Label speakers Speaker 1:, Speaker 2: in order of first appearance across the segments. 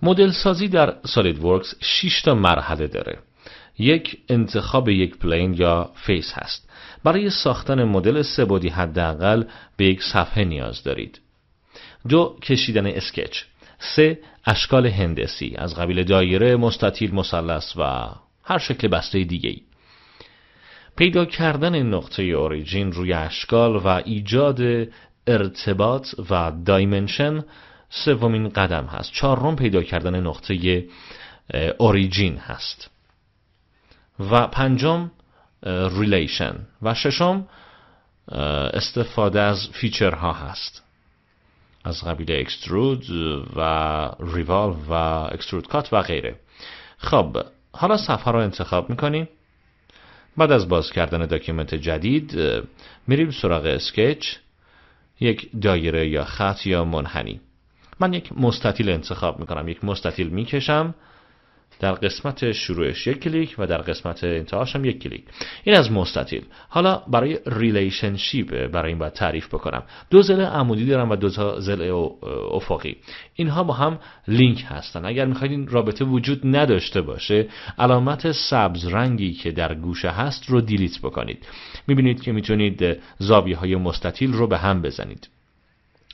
Speaker 1: مدل سازی در سالیدورکس 6 تا مرحله داره. یک، انتخاب یک پلین یا فیس هست. برای ساختن مدل سه‌بعدی حداقل به یک صفحه نیاز دارید. 2، کشیدن اسکچ. 3، اشکال هندسی از قبیل دایره، مستطیل، مثلث و هر شکل بسته دیگه‌ای. پیدا کردن نقطه اوریجین روی اشکال و ایجاد ارتباط و دایمنشن سومین قدم هست. 4، پیدا کردن نقطه اوریجین هست. و 5، ریلیشن. و 6، استفاده از فیچرها هست از قبیل اکسترود و ریوالو و اکسترود کات و غیره. خب حالا صفحه رو انتخاب میکنیم. بعد از باز کردن داکیومنت جدید میریم سراغ اسکچ، یک دایره یا خط یا منحنی. من یک مستطیل انتخاب میکنم. یک مستطیل میکشم، در قسمت شروعش یک کلیک و در قسمت انتهاش هم یک کلیک. این از مستطیل. حالا برای ریلیشنشیپ برای این باید تعریف بکنم. 2 ضلع عمودی دارم و 2 تا ضلع افقی. اینها با هم لینک هستن. اگر میخواید این رابطه وجود نداشته باشه، علامت سبز رنگی که در گوشه هست رو دیلیت بکنید. میبینید که میتونید زاویه های مستطیل رو به هم بزنید.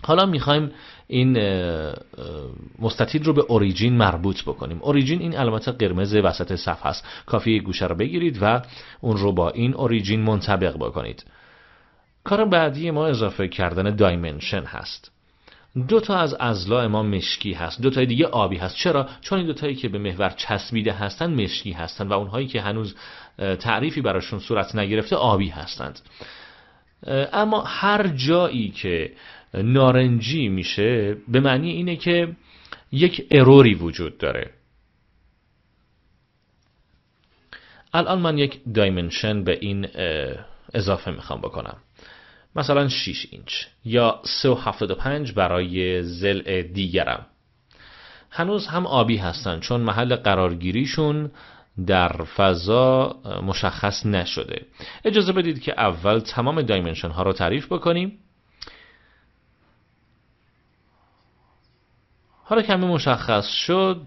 Speaker 1: حالا میخوایم این مستطیل رو به اوریجین مربوط بکنیم. اوریجین این علامت قرمز وسط صفحه است. کافیه گوشه رو بگیرید و اون رو با این اوریجین منطبق بکنید. کار بعدی ما اضافه کردن دایمنشن هست. 2 تا از اضلاع ما مشکی هست، 2 تای دیگه آبی هست. چرا؟ چون این 2 تایی که به محور چسبیده هستن مشکی هستن و اونهایی که هنوز تعریفی براشون صورت نگرفته آبی هستند. اما هر جایی که نارنجی میشه به معنی اینه که یک اروری وجود داره. الان من یک دایمنشن به این اضافه میخوام بکنم، مثلا 6 اینچ یا 3.75 برای ضلع دیگرم. هنوز هم آبی هستن چون محل قرارگیریشون در فضا مشخص نشده. اجازه بدید که اول تمام دایمنشن ها رو تعریف بکنیم. حالا کمی مشخص شد.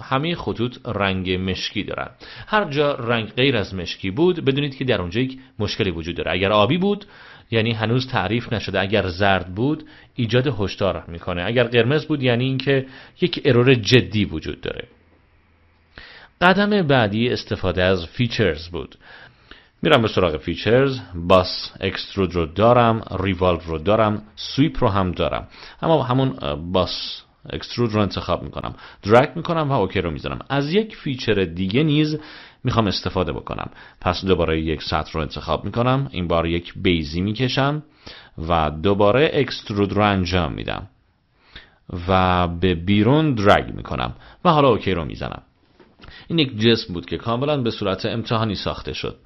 Speaker 1: همه خطوط رنگ مشکی دارن. هر جا رنگ غیر از مشکی بود بدونید که در اونجا یک مشکلی وجود داره. اگر آبی بود یعنی هنوز تعریف نشده. اگر زرد بود ایجاد هشدار میکنه. اگر قرمز بود یعنی اینکه یک ارور جدی وجود داره. قدم بعدی استفاده از فیچرز بود. میرم به سراغ فیچرز. باس اکسترود رو دارم، ریوالو رو دارم، سویپ رو هم دارم. اما همون باس اکسترود رو انتخاب میکنم، درگ میکنم و اوکی رو میزنم. از یک فیچر دیگه نیز میخوام استفاده بکنم. پس دوباره یک سطر رو انتخاب میکنم. این بار یک بیزی میکشم و دوباره اکسترود رو انجام میدم و به بیرون درگ میکنم و حالا اوکی رو میزنم. این یک جسم بود که کاملا به صورت امتحانی ساخته شد.